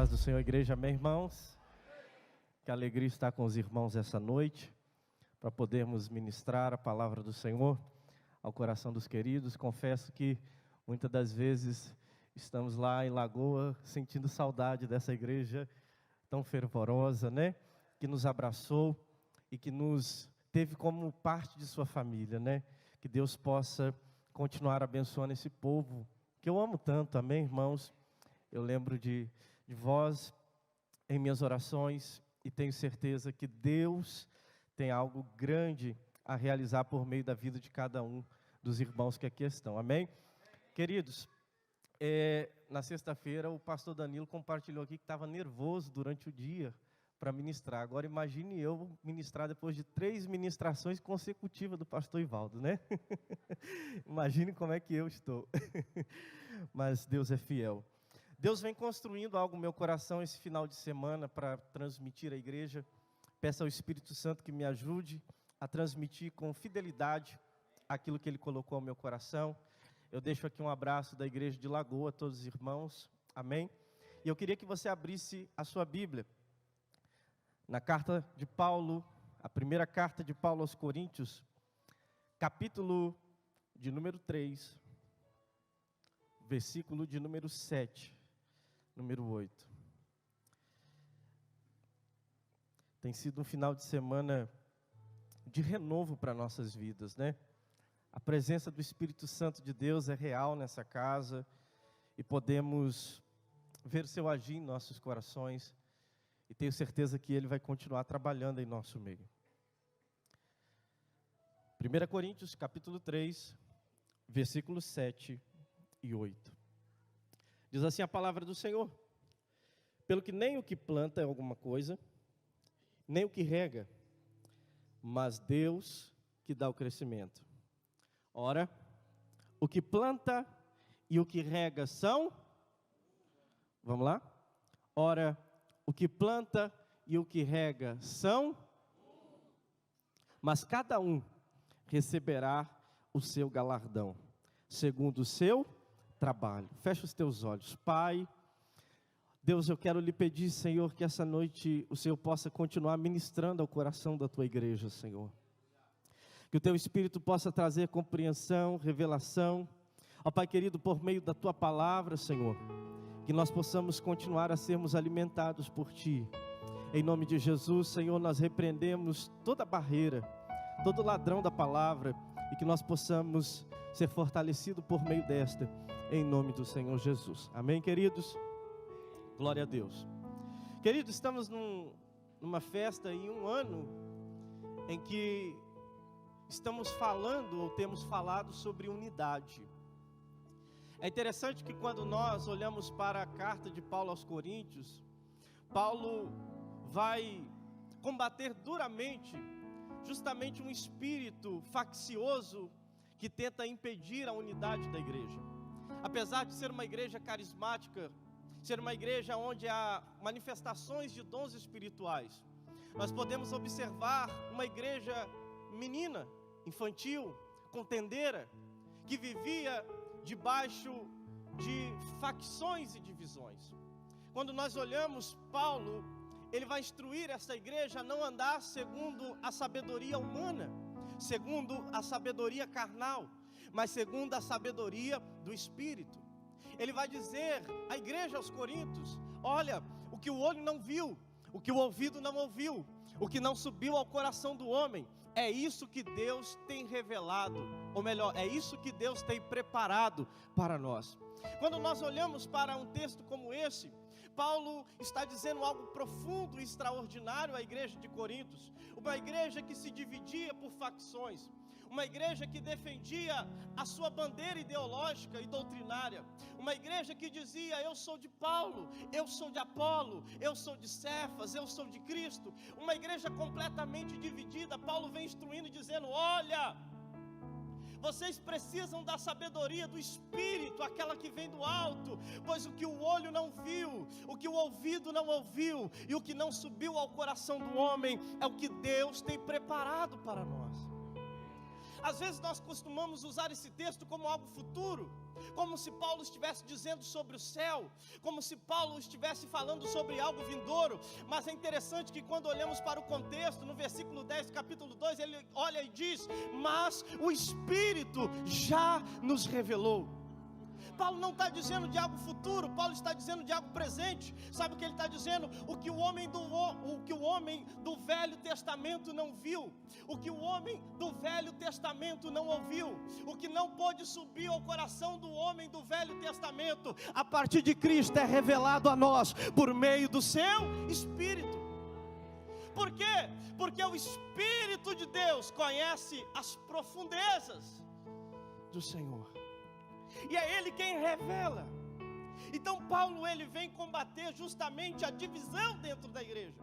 paz do Senhor, igreja, amém, irmãos? Que alegria estar com os irmãos essa noite, para podermos ministrar a palavra do Senhor ao coração dos queridos. Confesso que muitas das vezes estamos lá em Lagoa sentindo saudade dessa igreja tão fervorosa, né? Que nos abraçou e que nos teve como parte de sua família, né? Que Deus possa continuar abençoando esse povo, que eu amo tanto, amém, irmãos? Eu lembro de vós em minhas orações e tenho certeza que Deus tem algo grande a realizar por meio da vida de cada um dos irmãos que aqui estão, amém? Queridos, na sexta-feira o pastor Danilo compartilhou aqui que estava nervoso durante o dia para ministrar. Agora imagine eu ministrar depois de 3 ministrações consecutivas do pastor Ivaldo, né? Imagine como é que eu estou. Mas Deus é fiel. Deus vem construindo algo no meu coração esse final de semana para transmitir à igreja. Peço ao Espírito Santo que me ajude a transmitir com fidelidade aquilo que Ele colocou ao meu coração. Eu deixo aqui um abraço da igreja de Lagoa a todos os irmãos, amém? E eu queria que você abrisse a sua Bíblia na carta de Paulo, a primeira carta de Paulo aos Coríntios, capítulo de número 3, versículo de número 7. Número 8. Tem sido um final de semana de renovo para nossas vidas, né? A presença do Espírito Santo de Deus é real nessa casa e podemos ver seu agir em nossos corações e tenho certeza que Ele vai continuar trabalhando em nosso meio. 1 Coríntios capítulo 3, versículos 7 e 8. Diz assim a palavra do Senhor: pelo que nem o que planta é alguma coisa, nem o que rega, mas Deus que dá o crescimento. Ora, o que planta e o que rega são... Vamos lá? Ora, o que planta e o que rega são... Mas cada um receberá o seu galardão, segundo o seu trabalho. Fecha os teus olhos. Pai, Deus, eu quero lhe pedir, Senhor, que essa noite o Senhor possa continuar ministrando ao coração da tua igreja, Senhor. Que o teu Espírito possa trazer compreensão, revelação. Ó Pai querido, por meio da tua palavra, Senhor, que nós possamos continuar a sermos alimentados por ti. Em nome de Jesus, Senhor, nós repreendemos toda barreira, todo ladrão da palavra, e que nós possamos ser fortalecidos por meio desta, em nome do Senhor Jesus. Amém, queridos? Glória a Deus. Queridos, estamos numa festa em um ano em que estamos falando ou temos falado sobre unidade. É interessante que quando nós olhamos para a carta de Paulo aos Coríntios, Paulo vai combater duramente justamente um espírito faccioso que tenta impedir a unidade da igreja. Apesar de ser uma igreja carismática, ser uma igreja onde há manifestações de dons espirituais, nós podemos observar uma igreja menina, infantil, contendeira, que vivia debaixo de facções e divisões. Quando nós olhamos Paulo, ele vai instruir essa igreja a não andar segundo a sabedoria humana, segundo a sabedoria carnal, mas segundo a sabedoria do Espírito. Ele vai dizer à igreja aos Coríntios: olha, o que o olho não viu, o que o ouvido não ouviu, o que não subiu ao coração do homem, é isso que Deus tem revelado, ou melhor, é isso que Deus tem preparado para nós. Quando nós olhamos para um texto como esse, Paulo está dizendo algo profundo e extraordinário à igreja de Coríntios, uma igreja que se dividia por facções, uma igreja que defendia a sua bandeira ideológica e doutrinária, uma igreja que dizia: eu sou de Paulo, eu sou de Apolo, eu sou de Cefas, eu sou de Cristo. Uma igreja completamente dividida. Paulo vem instruindo e dizendo: olha, vocês precisam da sabedoria do Espírito, aquela que vem do alto, pois o que o olho não viu, o que o ouvido não ouviu e o que não subiu ao coração do homem é o que Deus tem preparado para nós. Às vezes nós costumamos usar esse texto como algo futuro, como se Paulo estivesse dizendo sobre o céu, como se Paulo estivesse falando sobre algo vindouro. Mas é interessante que quando olhamos para o contexto, no versículo 10 do capítulo 2, ele olha e diz: mas o Espírito já nos revelou. Paulo não está dizendo de algo futuro, Paulo está dizendo de algo presente. Sabe o que ele está dizendo? O que o homem do Velho Testamento não viu, o que o homem do Velho Testamento não ouviu, o que não pôde subir ao coração do homem do Velho Testamento, a partir de Cristo é revelado a nós por meio do seu Espírito. Por quê? Porque o Espírito de Deus conhece as profundezas do Senhor, e é Ele quem revela. Então Paulo, ele vem combater justamente a divisão dentro da igreja,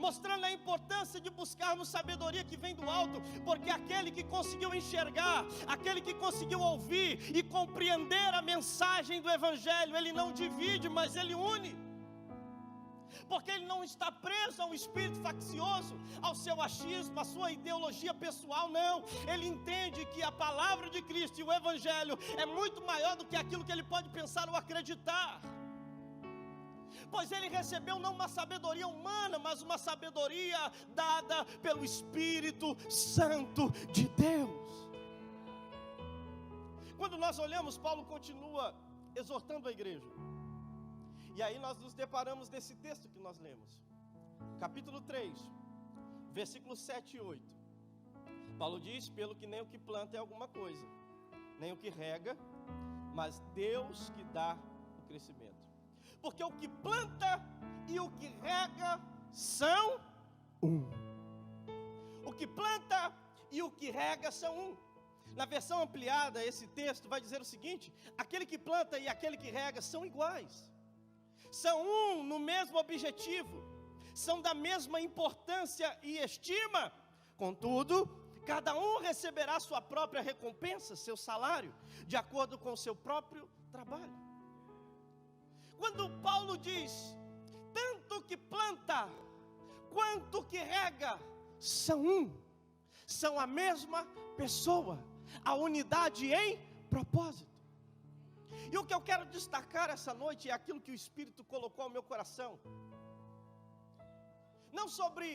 mostrando a importância de buscarmos sabedoria que vem do alto, porque aquele que conseguiu enxergar, aquele que conseguiu ouvir e compreender a mensagem do Evangelho, ele não divide, mas ele une, porque ele não está preso ao espírito faccioso, ao seu achismo, à sua ideologia pessoal, não. Ele entende que a palavra de Cristo e o Evangelho é muito maior do que aquilo que ele pode pensar ou acreditar, pois ele recebeu não uma sabedoria humana, mas uma sabedoria dada pelo Espírito Santo de Deus. Quando nós olhamos, Paulo continua exortando a igreja. E aí nós nos deparamos nesse texto que nós lemos, capítulo 3, versículos 7 e 8. Paulo diz: pelo que nem o que planta é alguma coisa, nem o que rega, mas Deus que dá o crescimento. Porque o que planta e o que rega são um. O que planta e o que rega são um. Na versão ampliada, esse texto vai dizer o seguinte: aquele que planta e aquele que rega são iguais, são um no mesmo objetivo, são da mesma importância e estima. Contudo, cada um receberá sua própria recompensa, seu salário, de acordo com o seu próprio trabalho. Quando Paulo diz, tanto que planta quanto que rega são um, são a mesma pessoa, a unidade em propósito. E o que eu quero destacar essa noite é aquilo que o Espírito colocou ao meu coração, não sobre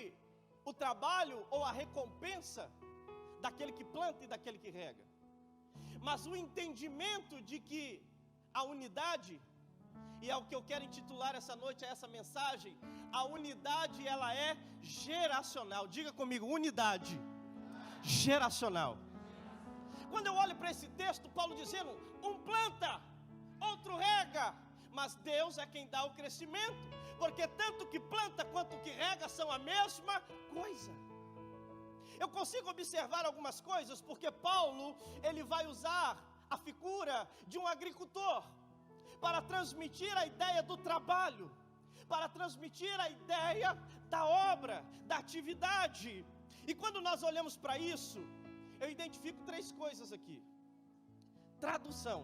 o trabalho ou a recompensa daquele que planta e daquele que rega, mas o entendimento de que a unidade, e é o que eu quero intitular essa noite, essa mensagem, a unidade ela é geracional. Diga comigo, unidade geracional. Quando eu olho para esse texto, Paulo dizendo, um planta, outro rega, mas Deus é quem dá o crescimento, porque tanto que planta quanto que rega são a mesma coisa. Eu consigo observar algumas coisas, porque Paulo, ele vai usar a figura de um agricultor para transmitir a ideia do trabalho, para transmitir a ideia da obra, da atividade. E quando nós olhamos para isso, eu identifico três coisas aqui: tradução,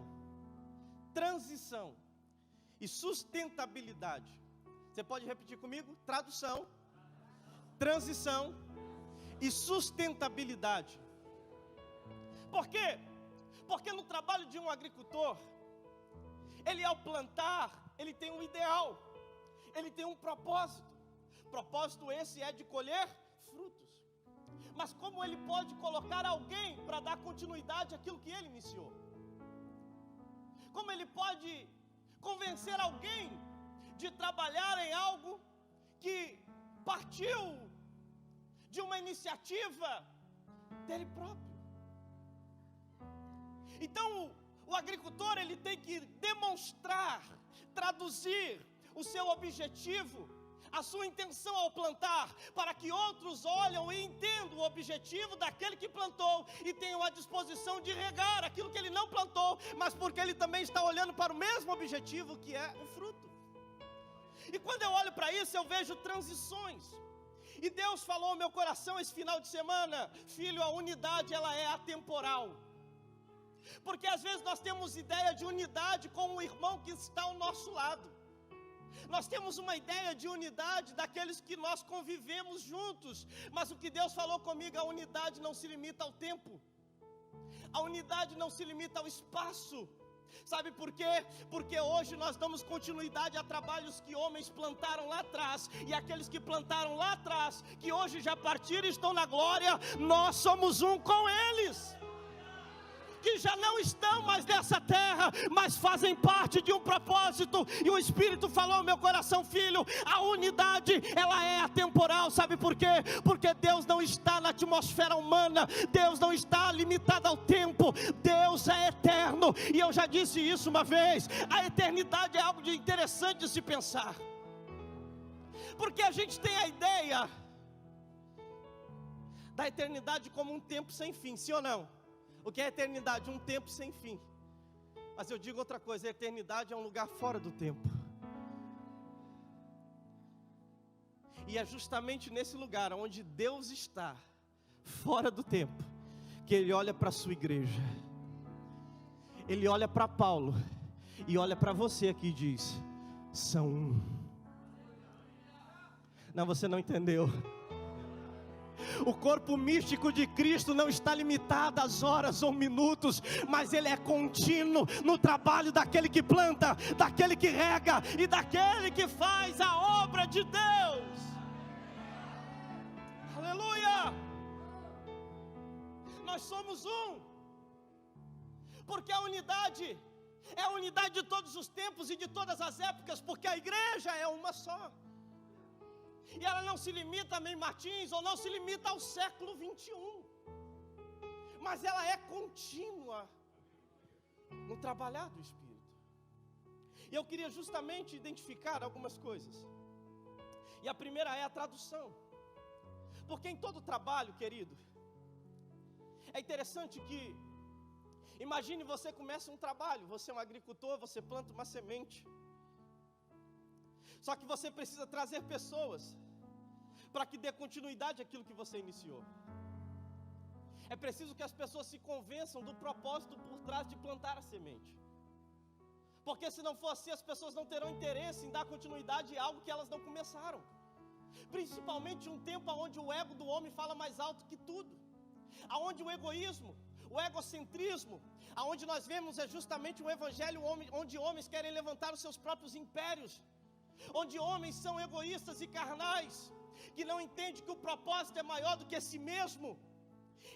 transição e sustentabilidade. Você pode repetir comigo? Tradução, transição e sustentabilidade. Por quê? Porque no trabalho de um agricultor, ele ao plantar, ele tem um ideal, ele tem um propósito. Propósito esse é de colher frutos. Mas como ele pode colocar alguém para dar continuidade àquilo que ele iniciou? Como ele pode convencer alguém de trabalhar em algo que partiu de uma iniciativa dele próprio? Então, o agricultor, ele tem que demonstrar, traduzir o seu objetivo, a sua intenção ao plantar, para que outros olham e entendam o objetivo daquele que plantou e tenham a disposição de regar aquilo que ele não plantou, mas porque ele também está olhando para o mesmo objetivo, que é o fruto. E quando eu olho para isso, eu vejo transições. E Deus falou ao meu coração esse final de semana: filho, a unidade ela é atemporal. Porque às vezes nós temos ideia de unidade com o irmão que está ao nosso lado. Nós temos uma ideia de unidade daqueles que nós convivemos juntos, mas o que Deus falou comigo, a unidade não se limita ao tempo, a unidade não se limita ao espaço. Sabe por quê? Porque hoje nós damos continuidade a trabalhos que homens plantaram lá atrás, e aqueles que plantaram lá atrás, que hoje já partiram e estão na glória, nós somos um com eles, que já não estão mais nessa terra, mas fazem parte de um propósito. E o Espírito falou ao meu coração: filho, a unidade, ela é atemporal. Sabe por quê? Porque Deus não está na atmosfera humana, Deus não está limitado ao tempo, Deus é eterno. E eu já disse isso uma vez, a eternidade é algo de interessante de se pensar, porque a gente tem a ideia da eternidade como um tempo sem fim, sim ou não? O que é eternidade? Um tempo sem fim. Mas eu digo outra coisa: a eternidade é um lugar fora do tempo. E é justamente nesse lugar onde Deus está, fora do tempo, que Ele olha para a sua igreja. Ele olha para Paulo e olha para você aqui e diz: são um. Não, você não entendeu. O corpo místico de Cristo não está limitado às horas ou minutos, mas ele é contínuo no trabalho daquele que planta, daquele que rega e daquele que faz a obra de Deus. Aleluia! Nós somos um, porque a unidade é a unidade de todos os tempos e de todas as épocas, porque a igreja é uma só. E ela não se limita a Mem Martins, ou não se limita ao século 21, mas ela é contínua no trabalhar do Espírito. E eu queria justamente identificar algumas coisas. E a primeira é a tradução. Porque em todo trabalho, querido, é interessante que, imagine você começa um trabalho, você é um agricultor, você planta uma semente. Só que você precisa trazer pessoas para que dê continuidade àquilo que você iniciou. É preciso que as pessoas se convençam do propósito por trás de plantar a semente. Porque se não for assim, as pessoas não terão interesse em dar continuidade a algo que elas não começaram. Principalmente em um tempo onde o ego do homem fala mais alto que tudo. Aonde o egoísmo, o egocentrismo, aonde nós vemos é justamente um evangelho onde homens querem levantar os seus próprios impérios, onde homens são egoístas e carnais, que não entendem que o propósito é maior do que si mesmo.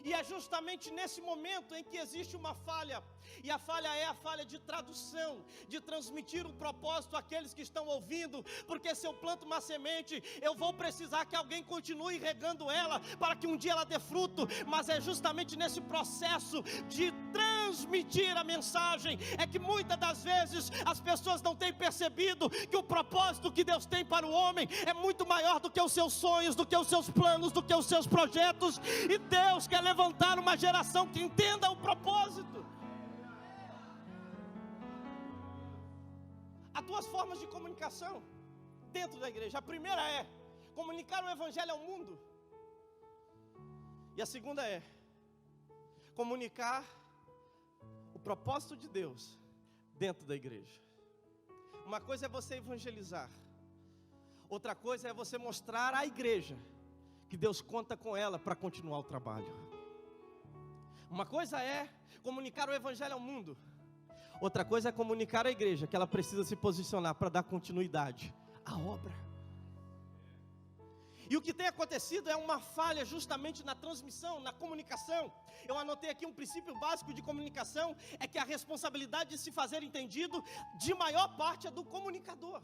E é justamente nesse momento em que existe uma falha, e a falha é a falha de tradução, de transmitir o propósito àqueles que estão ouvindo. Porque se eu planto uma semente, eu vou precisar que alguém continue regando ela, para que um dia ela dê fruto. Mas é justamente nesse processo de transmitir a mensagem, é que muitas das vezes as pessoas não têm percebido que o propósito que Deus tem para o homem é muito maior do que os seus sonhos, do que os seus planos, do que os seus projetos. E Deus quer levantar uma geração que entenda o propósito. Há duas formas de comunicação dentro da igreja. A primeira é comunicar o evangelho ao mundo, e a segunda é comunicar o propósito de Deus dentro da igreja. Uma coisa é você evangelizar, outra coisa é você mostrar à igreja que Deus conta com ela para continuar o trabalho. Uma coisa é comunicar o evangelho ao mundo, outra coisa é comunicar à igreja que ela precisa se posicionar para dar continuidade à obra. E o que tem acontecido é uma falha justamente na transmissão, na comunicação. Eu anotei aqui um princípio básico de comunicação, é que a responsabilidade de se fazer entendido, de maior parte, é do comunicador.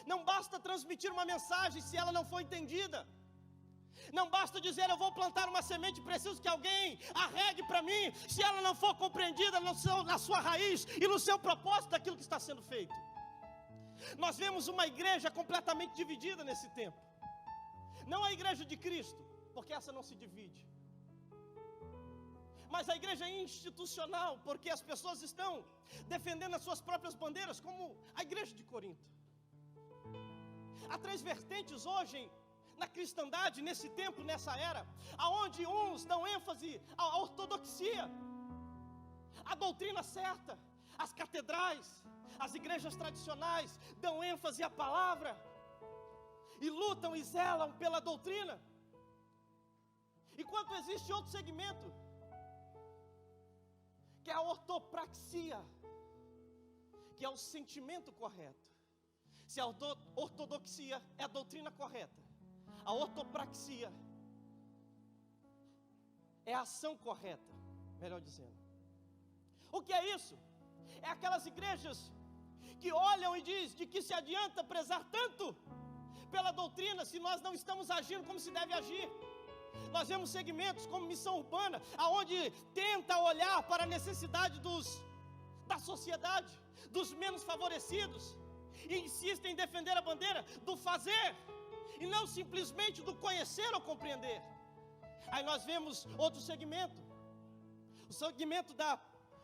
Não basta transmitir uma mensagem se ela não for entendida. Não basta dizer, eu vou plantar uma semente, preciso que alguém a regue para mim, se ela não for compreendida na sua raiz e no seu propósito daquilo que está sendo feito. Nós vemos uma igreja completamente dividida nesse tempo. Não a igreja de Cristo, porque essa não se divide, mas a igreja institucional, porque as pessoas estão defendendo as suas próprias bandeiras, como a igreja de Corinto. Há três vertentes hoje na cristandade, nesse tempo, nessa era, aonde uns dão ênfase à ortodoxia, à doutrina certa, As catedrais, as igrejas tradicionais dão ênfase à palavra e lutam e zelam pela doutrina. Enquanto existe outro segmento, que é a ortopraxia, que é o sentimento correto. Se a ortodoxia é a doutrina correta, a ortopraxia é a ação correta, melhor dizendo. O que é isso? É aquelas igrejas que olham e dizem de que se adianta prezar tanto pela doutrina se nós não estamos agindo como se deve agir. Nós vemos segmentos como Missão Urbana, aonde tenta olhar para a necessidade da sociedade, dos menos favorecidos, e insistem em defender a bandeira do fazer, e não simplesmente do conhecer ou compreender. Aí nós vemos outro segmento, o segmento da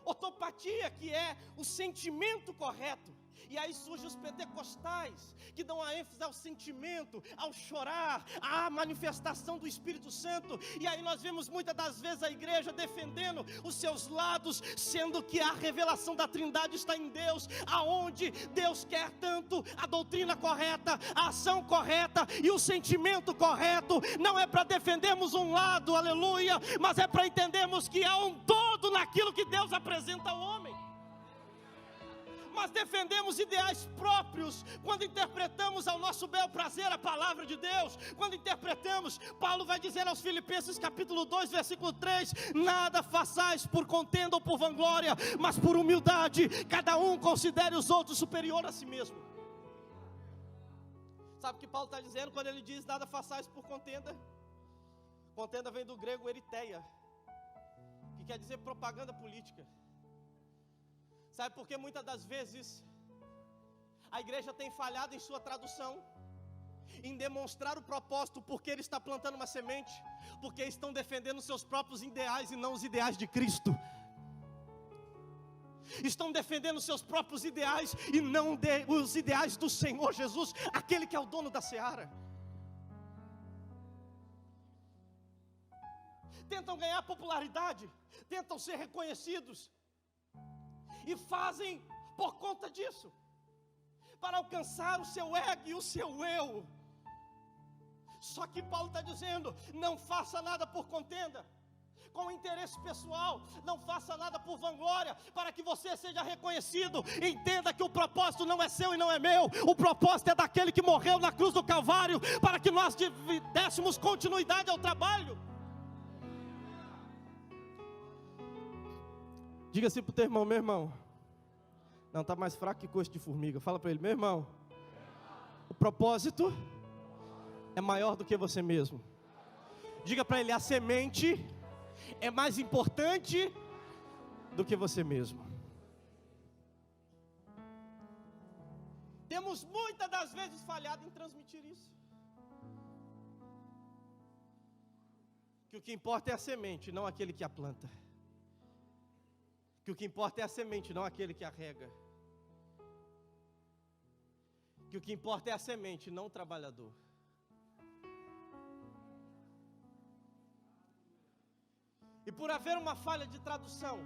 ortopatia, que é o sentimento correto. E aí surgem os pentecostais, que dão a ênfase ao sentimento, ao chorar, à manifestação do Espírito Santo. E aí nós vemos muitas das vezes a igreja defendendo os seus lados, sendo que a revelação da Trindade está em Deus, aonde Deus quer tanto a doutrina correta, a ação correta e o sentimento correto. Não é para defendermos um lado, aleluia, mas é para entendermos que há um todo naquilo que Deus apresenta ao homem. Mas defendemos ideais próprios quando interpretamos ao nosso bel prazer a palavra de Deus. Quando interpretamos, Paulo vai dizer aos Filipenses capítulo 2, versículo 3: nada façais por contenda ou por vanglória, mas por humildade, cada um considere os outros superior a si mesmo. Sabe o que Paulo está dizendo quando ele diz nada façais por contenda? Contenda vem do grego eriteia, que quer dizer propaganda política. Sabe por que muitas das vezes a igreja tem falhado em sua tradução, em demonstrar o propósito, porque ele está plantando uma semente? Porque estão defendendo seus próprios ideais e não os ideais de Cristo. Estão defendendo seus próprios ideais e não os ideais do Senhor Jesus, aquele que é o dono da seara. Tentam ganhar popularidade, tentam ser reconhecidos, e fazem por conta disso, para alcançar o seu ego e o seu eu. Só que Paulo está dizendo: não faça nada por contenda, com interesse pessoal, não faça nada por vanglória, para que você seja reconhecido. Entenda que o propósito não é seu e não é meu, o propósito é daquele que morreu na cruz do Calvário, para que nós dessemos continuidade ao trabalho. Diga assim para o teu irmão: meu irmão, não, está mais fraco que coxa de formiga. Fala para ele: meu irmão, o propósito é maior do que você mesmo. Diga para ele: a semente é mais importante do que você mesmo. Temos muitas das vezes falhado em transmitir isso. Que o que importa é a semente, não aquele que a planta. Que o que importa é a semente, não aquele que a rega. Que o que importa é a semente, não o trabalhador. E por haver uma falha de tradução,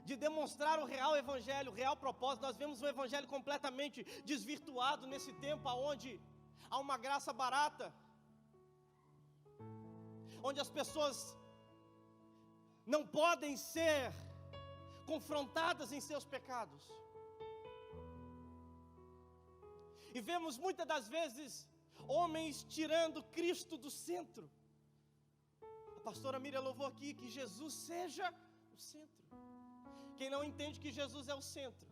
de demonstrar o real evangelho, o real propósito, nós vemos o evangelho completamente desvirtuado nesse tempo onde há uma graça barata, onde as pessoas não podem ser confrontadas em seus pecados. E vemos muitas das vezes homens tirando Cristo do centro. A pastora Miriam louvou aqui que Jesus seja o centro. Quem não entende que Jesus é o centro,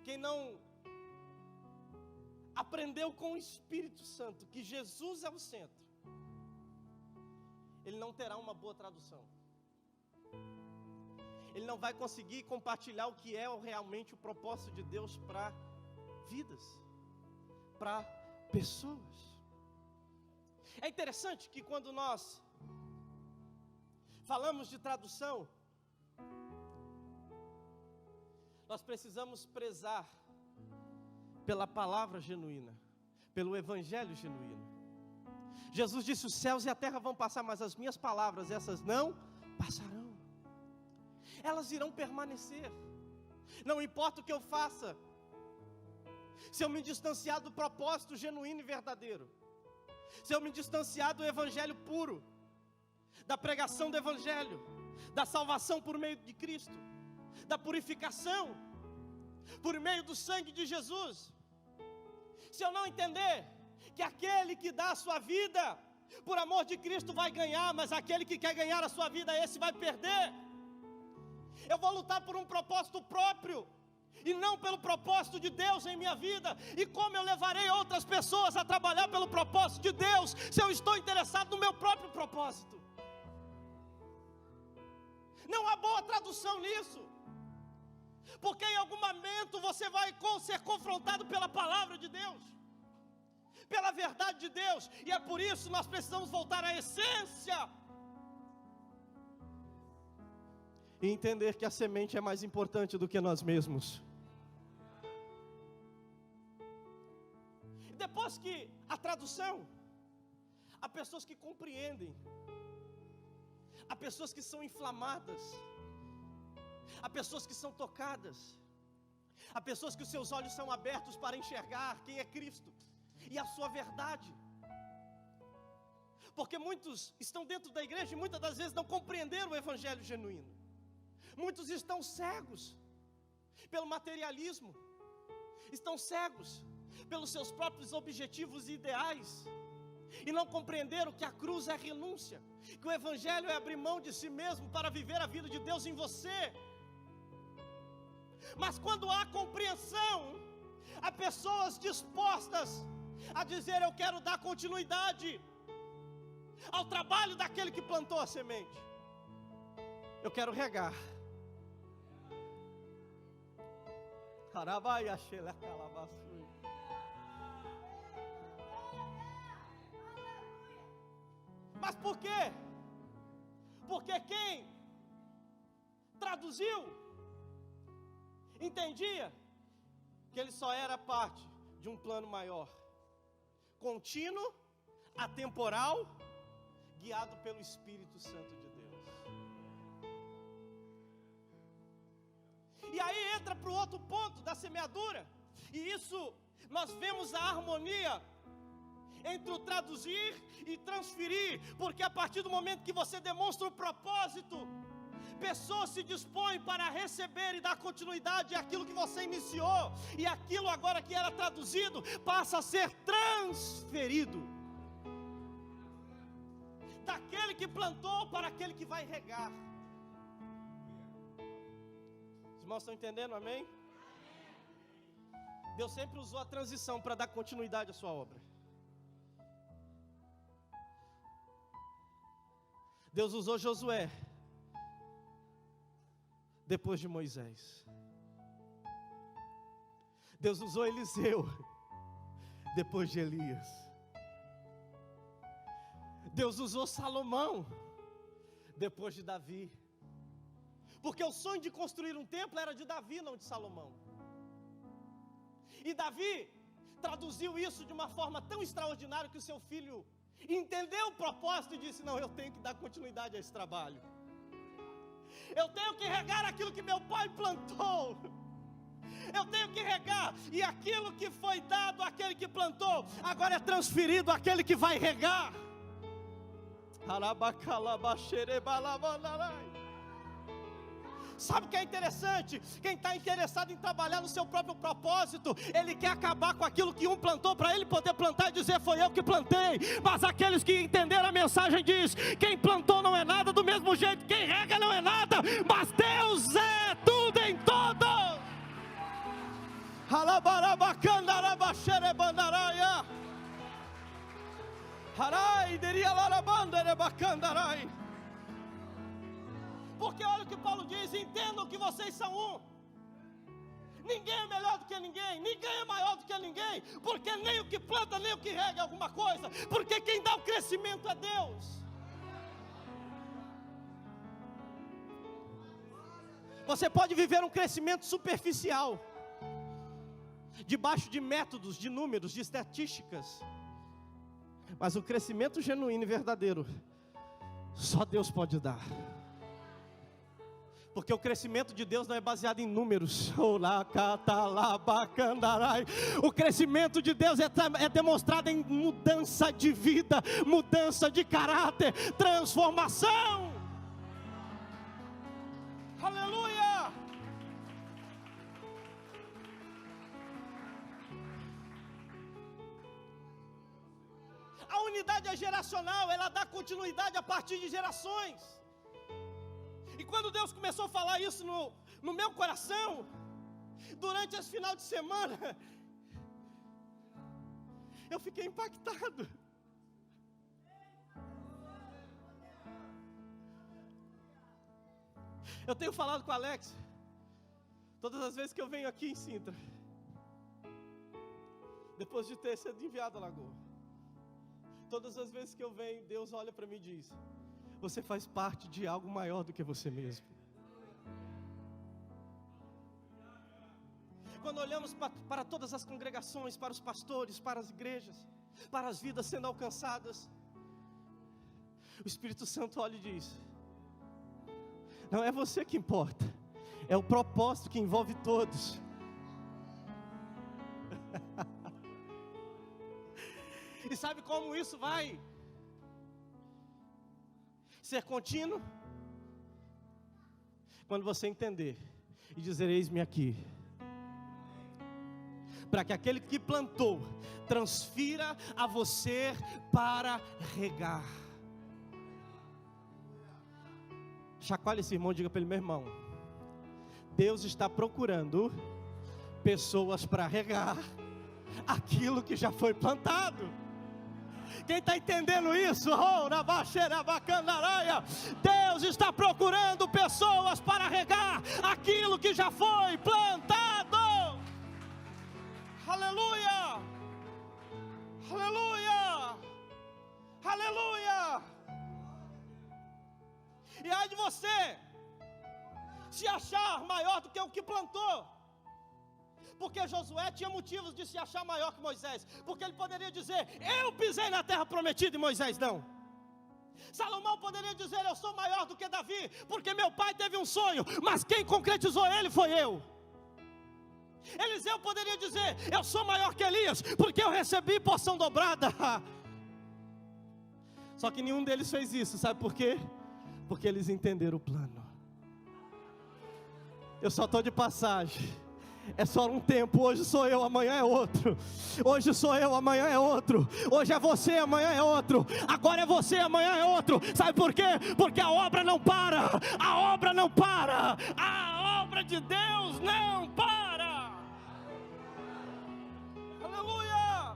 quem não aprendeu com o Espírito Santo que Jesus é o centro, ele não terá uma boa tradução. Ele não vai conseguir compartilhar o que é realmente o propósito de Deus para vidas, para pessoas. É interessante que quando nós falamos de tradução, nós precisamos prezar pela palavra genuína, pelo evangelho genuíno. Jesus disse: os céus e a terra vão passar, mas as minhas palavras, essas não passarão. Elas irão permanecer. Não importa o que eu faça, se eu me distanciar do propósito genuíno e verdadeiro, se eu me distanciar do evangelho puro, da pregação do evangelho, da salvação por meio de Cristo, da purificação por meio do sangue de Jesus, se eu não entender que aquele que dá a sua vida por amor de Cristo vai ganhar, mas aquele que quer ganhar a sua vida, esse vai perder. Eu vou lutar por um propósito próprio e não pelo propósito de Deus em minha vida. E como eu levarei outras pessoas a trabalhar pelo propósito de Deus, se eu estou interessado no meu próprio propósito? Não há boa tradução nisso, porque em algum momento você vai ser confrontado pela palavra de Deus, pela verdade de Deus, e é por isso nós precisamos voltar à essência e entender que a semente é mais importante do que nós mesmos. Depois que a tradução, há pessoas que compreendem, há pessoas que são inflamadas, há pessoas que são tocadas, há pessoas que os seus olhos são abertos para enxergar quem é Cristo e a sua verdade. Porque muitos estão dentro da igreja e muitas das vezes não compreenderam o evangelho genuíno. Muitos estão cegos pelo materialismo, estão cegos pelos seus próprios objetivos e ideais, e não compreenderam que a cruz é renúncia, que o evangelho é abrir mão de si mesmo para viver a vida de Deus em você. Mas quando há compreensão, há pessoas dispostas a dizer: eu quero dar continuidade ao trabalho daquele que plantou a semente, eu quero regar. Mas por quê? Porque quem traduziu entendia que ele só era parte de um plano maior, contínuo, atemporal, guiado pelo Espírito Santo de Deus. E aí entra para o outro ponto da semeadura, e isso nós vemos a harmonia entre o traduzir e transferir, porque a partir do momento que você demonstra o propósito, pessoas se dispõem para receber e dar continuidade àquilo que você iniciou, e aquilo agora que era traduzido passa a ser transferido daquele que plantou para aquele que vai regar. Os irmãos estão entendendo, amém? Deus sempre usou a transição para dar continuidade à sua obra. Deus usou Josué depois de Moisés. Deus usou Eliseu depois de Elias. Deus usou Salomão depois de Davi. Porque o sonho de construir um templo era de Davi, não de Salomão. E Davi traduziu isso de uma forma tão extraordinária que o seu filho entendeu o propósito e disse: não, eu tenho que dar continuidade a esse trabalho. Eu tenho que regar aquilo que meu pai plantou. Eu tenho que regar, e aquilo que foi dado àquele que plantou, agora é transferido àquele que vai regar. Sabe o que é interessante? Quem está interessado em trabalhar no seu próprio propósito, ele quer acabar com aquilo que um plantou, para ele poder plantar e dizer: foi eu que plantei. Mas aqueles que entenderam a mensagem diz: quem plantou não é nada, do mesmo jeito quem rega não é nada, mas Deus é tudo em todos. Porque olha o que Paulo diz: entendam que vocês são um. Ninguém é melhor do que ninguém, ninguém é maior do que ninguém, porque nem o que planta, nem o que rega é alguma coisa, porque quem dá o crescimento é Deus. Você pode viver um crescimento superficial, debaixo de métodos, de números, de estatísticas, mas o crescimento genuíno e verdadeiro, só Deus pode dar. Porque o crescimento de Deus não é baseado em números. O crescimento de Deus é demonstrado em mudança de vida, mudança de caráter, transformação. Aleluia! A unidade é geracional, ela dá continuidade a partir de gerações. E quando Deus começou a falar isso no meu coração, durante esse final de semana, eu fiquei impactado. Eu tenho falado com o Alex, todas as vezes que eu venho aqui em Sintra, depois de ter sido enviado à Lagoa, todas as vezes que eu venho, Deus olha para mim e diz: você faz parte de algo maior do que você mesmo. Quando olhamos para todas as congregações, para os pastores, para as igrejas, para as vidas sendo alcançadas, o Espírito Santo olha e diz: não é você que importa, é o propósito que envolve todos. E sabe como isso vai ser contínuo? Quando você entender e dizer: eis-me aqui, para que aquele que plantou transfira a você para regar. Chacoalhe esse irmão e diga para ele: meu irmão, Deus está procurando pessoas para regar aquilo que já foi plantado. Quem está entendendo isso? Deus está procurando pessoas para regar aquilo que já foi plantado. Aleluia! Aleluia! Aleluia! E ai de você se achar maior do que o que plantou. Porque Josué tinha motivos de se achar maior que Moisés, porque ele poderia dizer: eu pisei na terra prometida, e Moisés não. Salomão poderia dizer: eu sou maior do que Davi, porque meu pai teve um sonho, mas quem concretizou ele foi eu. Eliseu poderia dizer: eu sou maior que Elias, porque eu recebi porção dobrada. Só que nenhum deles fez isso, sabe por quê? Porque eles entenderam o plano. Eu só estou de passagem. É só um tempo, hoje sou eu, amanhã é outro. Hoje sou eu, amanhã é outro. Hoje é você, amanhã é outro. Agora é você, amanhã é outro. Sabe por quê? Porque a obra não para. A obra não para. A obra de Deus não para. Aleluia.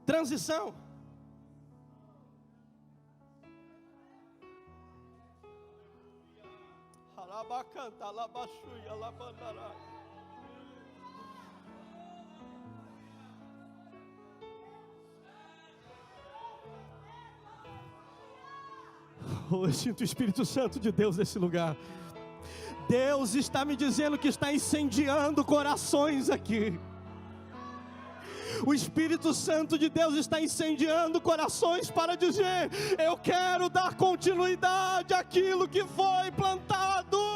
Transição. Alabacanta, alabaxuia, alabandará. Oh, eu sinto o Espírito Santo de Deus nesse lugar. Deus está me dizendo que está incendiando corações aqui. O Espírito Santo de Deus está incendiando corações para dizer: eu quero dar continuidade àquilo que foi plantado.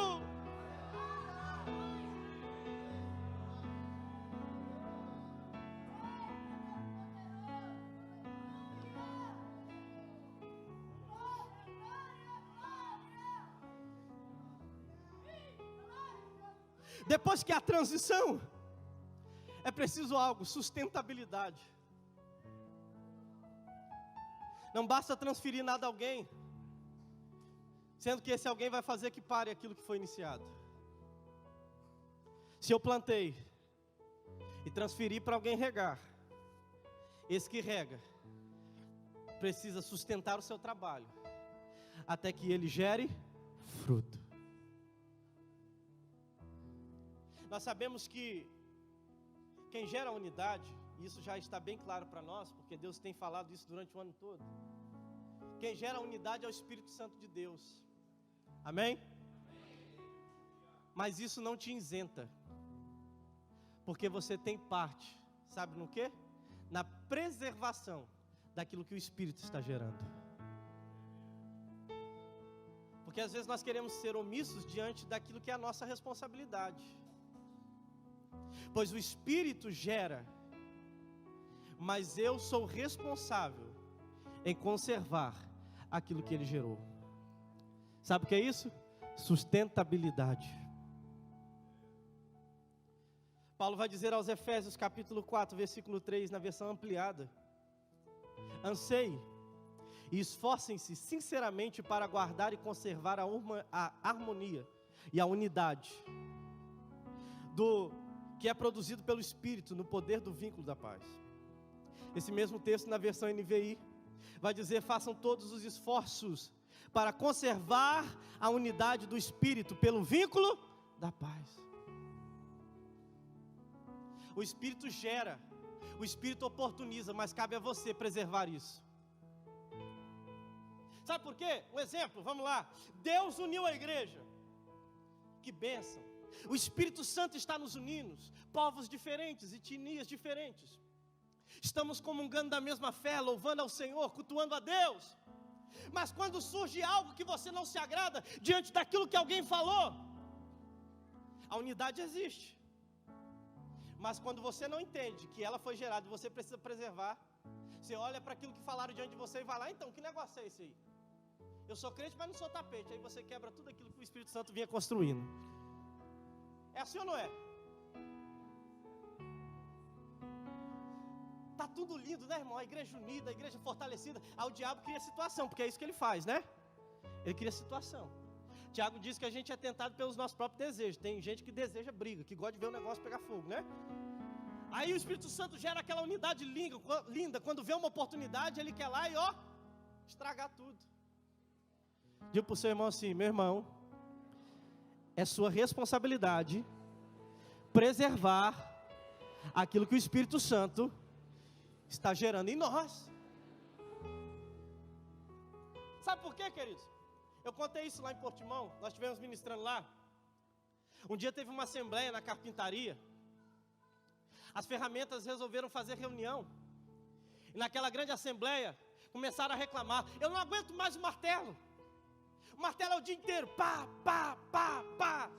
Depois que a transição, é preciso algo, sustentabilidade. Não basta transferir nada a alguém, sendo que esse alguém vai fazer que pare aquilo que foi iniciado. Se eu plantei e transferi para alguém regar, esse que rega precisa sustentar o seu trabalho até que ele gere fruto. Nós sabemos que quem gera a unidade, e isso já está bem claro para nós, porque Deus tem falado isso durante o ano todo. Quem gera a unidade é o Espírito Santo de Deus. Amém? Mas isso não te isenta, porque você tem parte, sabe no quê? Na preservação daquilo que o Espírito está gerando. Porque às vezes nós queremos ser omissos diante daquilo que é a nossa responsabilidade. Pois o Espírito gera, mas eu sou responsável em conservar aquilo que ele gerou. Sabe o que é isso? Sustentabilidade. Paulo vai dizer aos Efésios capítulo 4, versículo 3, na versão ampliada: anseiem e esforcem-se sinceramente para guardar e conservar a harmonia e a unidade do que é produzido pelo Espírito no poder do vínculo da paz. Esse mesmo texto na versão NVI vai dizer: façam todos os esforços para conservar a unidade do Espírito pelo vínculo da paz. O Espírito gera, o Espírito oportuniza, mas cabe a você preservar isso. Sabe por quê? Um exemplo, vamos lá. Deus uniu a igreja. Que bênção. O Espírito Santo está nos unindo, povos diferentes, etnias diferentes. Estamos comungando da mesma fé, louvando ao Senhor, cultuando a Deus. Mas quando surge algo que você não se agrada, diante daquilo que alguém falou, a unidade existe. Mas quando você não entende que ela foi gerada e você precisa preservar, você olha para aquilo que falaram diante de você e vai lá: então, que negócio é esse aí? Eu sou crente, mas não sou tapete. Aí você quebra tudo aquilo que o Espírito Santo vinha construindo. É assim ou não é? Está tudo lindo, né, irmão? A igreja unida, a igreja fortalecida. Aí o diabo cria situação, porque é isso que ele faz, né? Ele cria situação. Tiago diz que a gente é tentado pelos nossos próprios desejos. Tem gente que deseja briga, que gosta de ver o negócio pegar fogo, né? Aí o Espírito Santo gera aquela unidade linda. Quando vê uma oportunidade, ele quer lá e estragar tudo. Diga para o seu irmão assim: meu irmão, é sua responsabilidade preservar aquilo que o Espírito Santo está gerando em nós. Sabe por quê, queridos? Eu contei isso lá em Portimão, nós estivemos ministrando lá. Um dia teve uma assembleia na carpintaria. As ferramentas resolveram fazer reunião. E naquela grande assembleia, começaram a reclamar: eu não aguento mais o martelo. O martelo é o dia inteiro, pá, pá, pá, pá.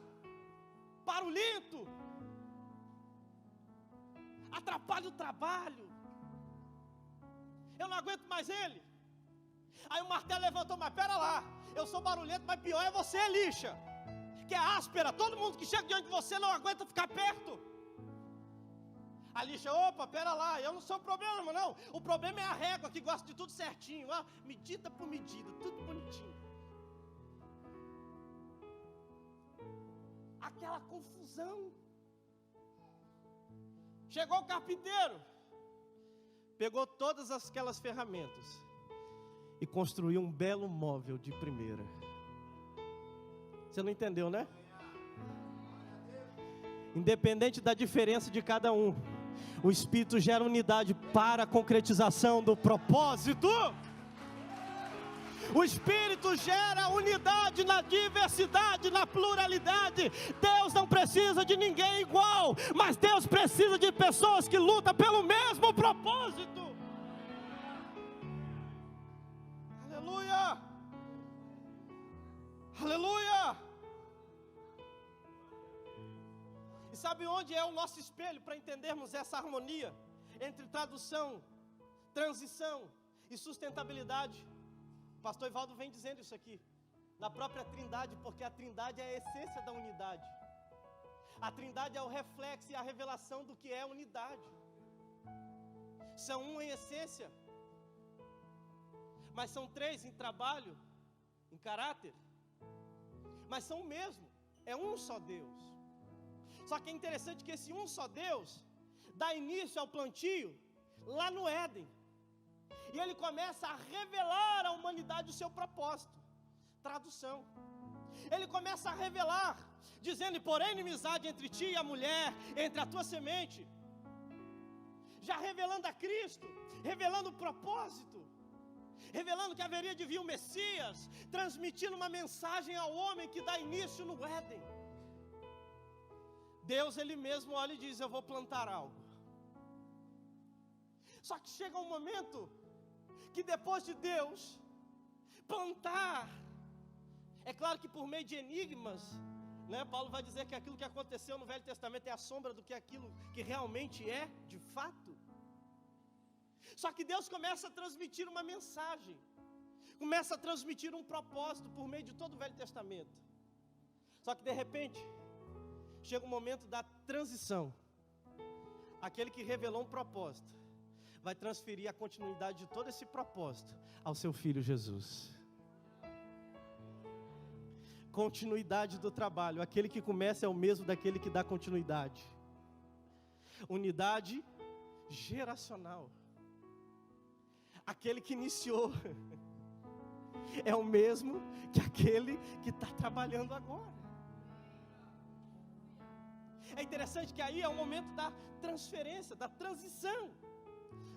Barulhento. Atrapalha o trabalho. Eu não aguento mais ele. Aí o martelo levantou: mas pera lá, eu sou barulhento, mas pior é você, lixa, que é áspera. Todo mundo que chega diante de você não aguenta ficar perto. A lixa: opa, pera lá, eu não sou o problema não. O problema é a régua, que gosta de tudo certinho, medida por medida, tudo bonitinho. Aquela confusão. Chegou o carpinteiro, pegou todas aquelas ferramentas e construiu um belo móvel de primeira. Você não entendeu, né? Independente da diferença de cada um, o Espírito gera unidade para a concretização do propósito. O Espírito gera unidade na diversidade, na pluralidade. Deus não precisa de ninguém igual, mas Deus precisa de pessoas que lutam pelo mesmo propósito. Aleluia! Aleluia! E sabe onde é o nosso espelho para entendermos essa harmonia entre tradução, transição e sustentabilidade? O pastor Ivaldo vem dizendo isso aqui, na própria Trindade, porque a Trindade é a essência da unidade. A Trindade é o reflexo e a revelação do que é unidade. São um em essência, mas são três em trabalho, em caráter, mas são o mesmo, é um só Deus. Só que é interessante que esse um só Deus dá início ao plantio lá no Éden. E ele começa a revelar à humanidade o seu propósito. Tradução. Ele começa a revelar, dizendo: porém inimizade entre ti e a mulher, entre a tua semente. Já revelando a Cristo, revelando o propósito, revelando que haveria de vir o Messias, transmitindo uma mensagem ao homem que dá início no Éden. Deus, Ele mesmo olha e diz: eu vou plantar algo. Só que chega um momento que depois de Deus plantar, é claro que por meio de enigmas, né, Paulo vai dizer que aquilo que aconteceu no Velho Testamento é a sombra do que aquilo que realmente é, de fato. Só que Deus começa a transmitir uma mensagem, começa a transmitir um propósito por meio de todo o Velho Testamento. Só que de repente, chega o momento da transição. Aquele que revelou um propósito, vai transferir a continuidade de todo esse propósito ao seu Filho Jesus. Continuidade do trabalho, aquele que começa é o mesmo daquele que dá continuidade. Unidade geracional. Aquele que iniciou é o mesmo que aquele que está trabalhando agora. É interessante que aí é o momento da transferência, da transição.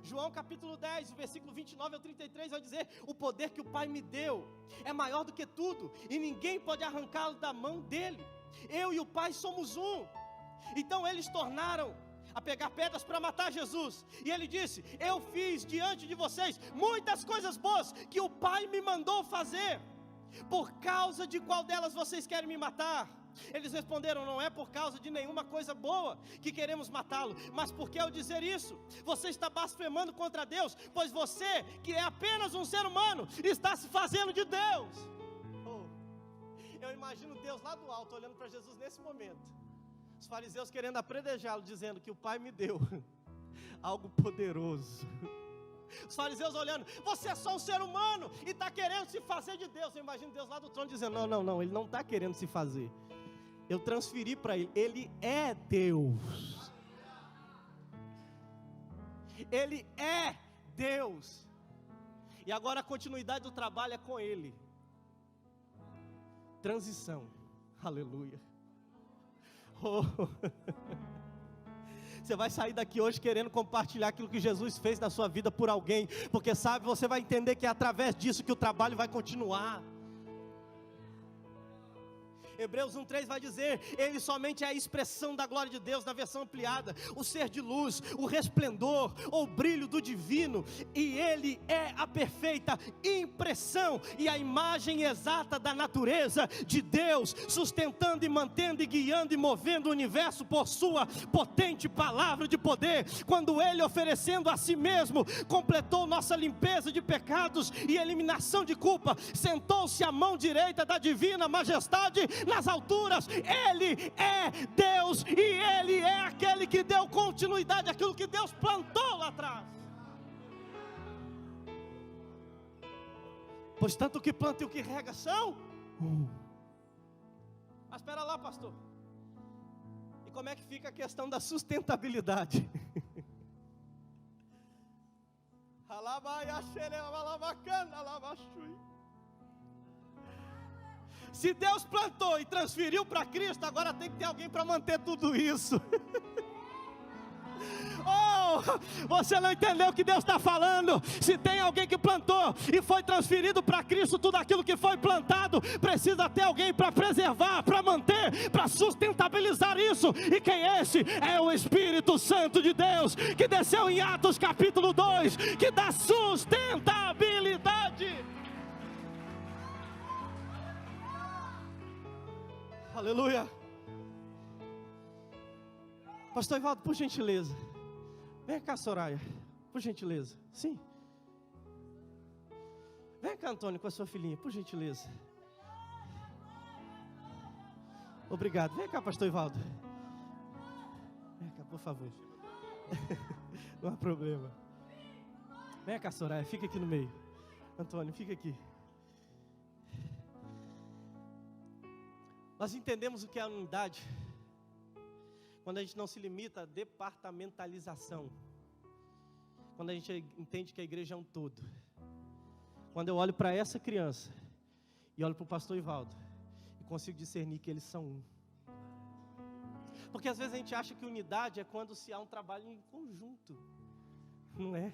João capítulo 10, o versículo 29 ao 33 vai dizer: o poder que o Pai me deu é maior do que tudo, e ninguém pode arrancá-lo da mão dele. Eu e o Pai somos um. Então eles tornaram a pegar pedras para matar Jesus, e ele disse: eu fiz diante de vocês muitas coisas boas que o Pai me mandou fazer. Por causa de qual delas vocês querem me matar? Eles responderam: não é por causa de nenhuma coisa boa que queremos matá-lo, mas porque ao dizer isso, você está blasfemando contra Deus, pois você, que é apenas um ser humano, está se fazendo de Deus. Eu imagino Deus lá do alto, olhando para Jesus nesse momento. Os fariseus querendo apredejá-lo, dizendo que o Pai me deu algo poderoso. Os fariseus olhando: você é só um ser humano e está querendo se fazer de Deus. Eu imagino Deus lá do trono dizendo: não, ele não está querendo se fazer. Eu transferi para ele, ele é Deus. Ele é Deus. E agora a continuidade do trabalho é com ele. Transição, aleluia. Você vai sair daqui hoje querendo compartilhar aquilo que Jesus fez na sua vida por alguém, porque sabe, você vai entender que é através disso que o trabalho vai continuar. Hebreus 1:3 vai dizer: ele somente é a expressão da glória de Deus, na versão ampliada, o ser de luz, o resplendor ou brilho do divino, e ele é a perfeita impressão e a imagem exata da natureza de Deus, sustentando e mantendo e guiando e movendo o universo por sua potente palavra de poder. Quando ele, oferecendo a si mesmo, completou nossa limpeza de pecados e eliminação de culpa, sentou-se à mão direita da divina majestade nas alturas. Ele é Deus e ele é aquele que deu continuidade àquilo que Deus plantou lá atrás. Pois tanto o que planta e o que rega são Mas espera lá, pastor, e como é que fica a questão da sustentabilidade? Se Deus plantou e transferiu para Cristo, agora tem que ter alguém para manter tudo isso. Oh, você não entendeu o que Deus está falando? Se tem alguém que plantou e foi transferido para Cristo, tudo aquilo que foi plantado, precisa ter alguém para preservar, para manter, para sustentabilizar isso. E quem é esse? É o Espírito Santo de Deus, que desceu em Atos capítulo 2, que dá sustentabilidade. Aleluia. Pastor Ivaldo, por gentileza, vem cá, Soraya, por gentileza. Sim. Vem cá, Antônio, com a sua filhinha, por gentileza. Obrigado. Vem cá, pastor Ivaldo. Vem cá, por favor. Não há problema. Vem cá, Soraya, fica aqui no meio. Antônio, fica aqui. Nós entendemos o que é a unidade quando a gente não se limita à departamentalização, quando a gente entende que a igreja é um todo. Quando eu olho para essa criança e olho para o pastor Ivaldo e consigo discernir que eles são um. Porque às vezes a gente acha que unidade é quando se há um trabalho em conjunto. Não é?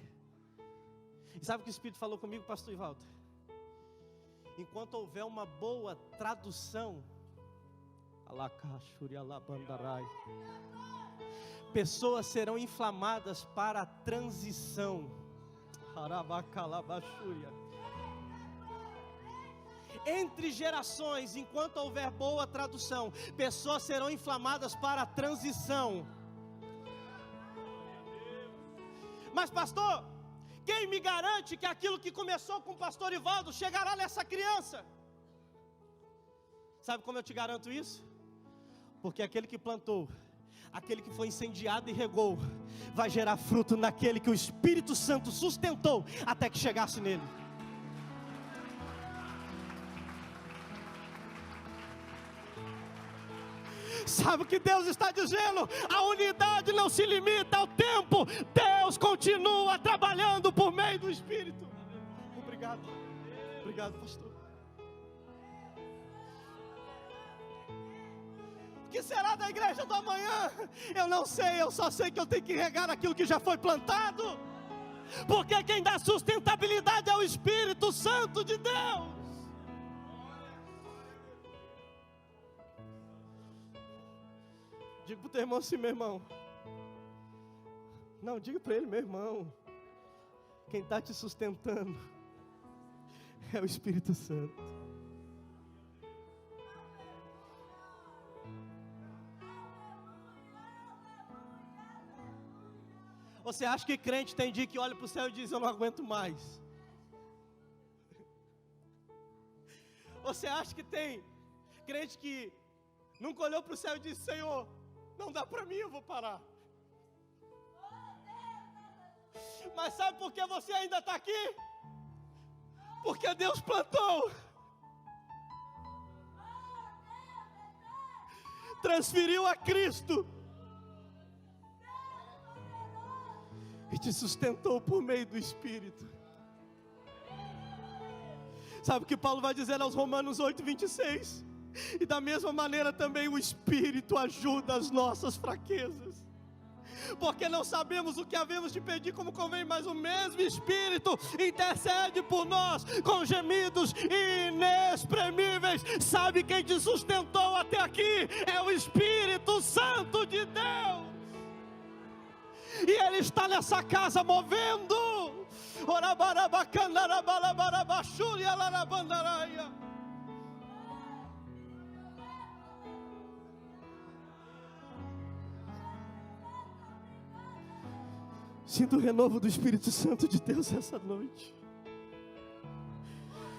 E sabe o que o Espírito falou comigo, pastor Ivaldo? Enquanto houver uma boa tradução, pessoas serão inflamadas para a transição. Entre gerações, enquanto houver boa tradução, pessoas serão inflamadas para a transição. Mas pastor, quem me garante que aquilo que começou com o pastor Ivaldo chegará nessa criança? Sabe como eu te garanto isso? Porque aquele que plantou, aquele que foi incendiado e regou, vai gerar fruto naquele que o Espírito Santo sustentou até que chegasse nele. Sabe o que Deus está dizendo? A unidade não se limita ao tempo. Deus continua trabalhando por meio do Espírito. Obrigado. Obrigado, pastor. O que será da igreja do amanhã? Eu não sei, eu só sei que eu tenho que regar aquilo que já foi plantado. Porque quem dá sustentabilidade é o Espírito Santo de Deus. Diga para o teu irmão assim, meu irmão. Não, diga para ele, meu irmão. Quem está te sustentando é o Espírito Santo. Você acha que crente tem dia que olha para o céu e diz, eu não aguento mais? Você acha que tem crente que nunca olhou para o céu e disse, Senhor, não dá para mim, eu vou parar. Mas sabe por que você ainda está aqui? Porque Deus plantou. Transferiu a Cristo. E te sustentou por meio do Espírito. Sabe o que Paulo vai dizer aos Romanos 8:26? E da mesma maneira também o Espírito ajuda as nossas fraquezas. Porque não sabemos o que havemos de pedir como convém, mas o mesmo Espírito intercede por nós com gemidos inexprimíveis. Sabe quem te sustentou até aqui? É o Espírito Santo de Deus. E Ele está nessa casa movendo. Sinta o renovo do Espírito Santo de Deus essa noite.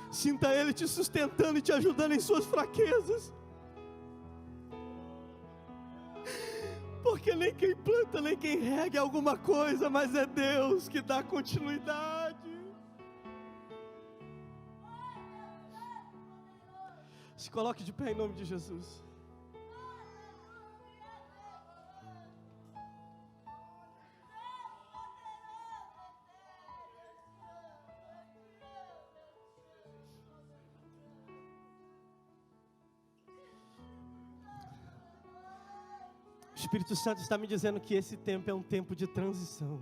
Sinta Ele te sustentando e te ajudando em suas fraquezas. Porque nem quem planta, nem quem rega é alguma coisa, mas é Deus que dá continuidade. Se coloque de pé em nome de Jesus. O Espírito Santo está me dizendo que esse tempo é um tempo de transição.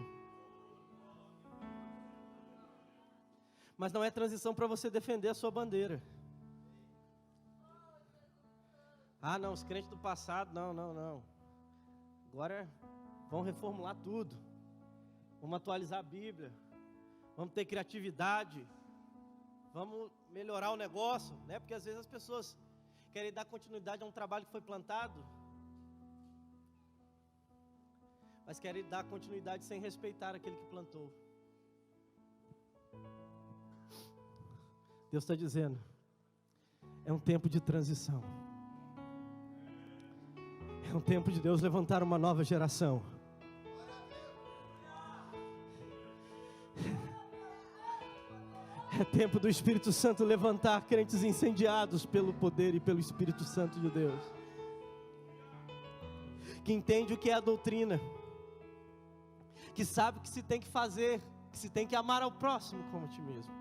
Mas não é transição para você defender a sua bandeira. Ah, não, os crentes do passado, não. Agora vamos reformular tudo. Vamos atualizar a Bíblia. Vamos ter criatividade. Vamos melhorar o negócio, né? Porque às vezes as pessoas querem dar continuidade a um trabalho que foi plantado, mas querem dar continuidade sem respeitar aquele que plantou. Deus está dizendo, é um tempo de transição. É um tempo de Deus levantar uma nova geração. É tempo do Espírito Santo levantar crentes incendiados pelo poder e pelo Espírito Santo de Deus, que entende o que é a doutrina, que sabe o que se tem que fazer, que se tem que amar ao próximo como a ti mesmo,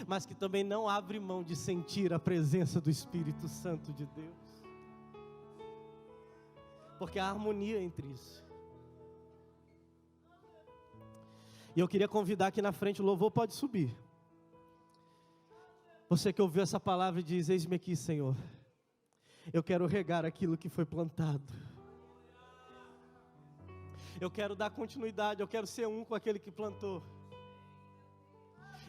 mas que também não abre mão de sentir a presença do Espírito Santo de Deus, porque há harmonia entre isso. E eu queria convidar aqui na frente, o louvor pode subir. Você que ouviu essa palavra e diz, eis-me aqui, Senhor, eu quero regar aquilo que foi plantado. Eu quero dar continuidade, eu quero ser um com aquele que plantou.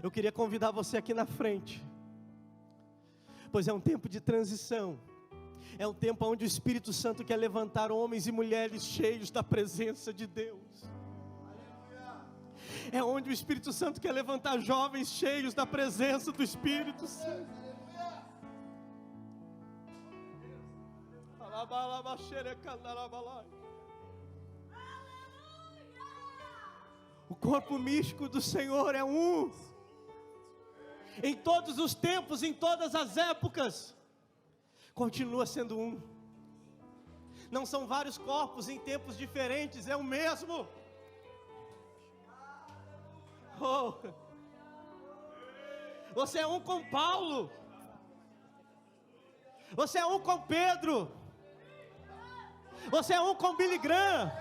Eu queria convidar você aqui na frente, pois é um tempo de transição. É um tempo onde o Espírito Santo quer levantar homens e mulheres cheios da presença de Deus. É onde o Espírito Santo quer levantar jovens cheios da presença do Espírito Santo. O corpo místico do Senhor é um. Em todos os tempos, em todas as épocas, continua sendo um. Não são vários corpos em tempos diferentes, é o mesmo. Oh. Você é um com Paulo, você é um com Pedro, você é um com Billy Graham,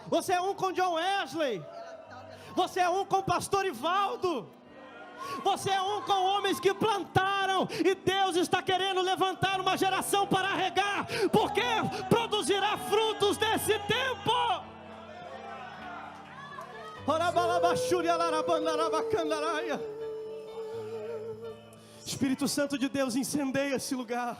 você é um com John Wesley, você é um com Pastor Ivaldo, você é um com homens que plantaram, e Deus está querendo levantar uma geração para regar, porque produzirá frutos desse tempo. Espírito Santo de Deus, incendeia esse lugar.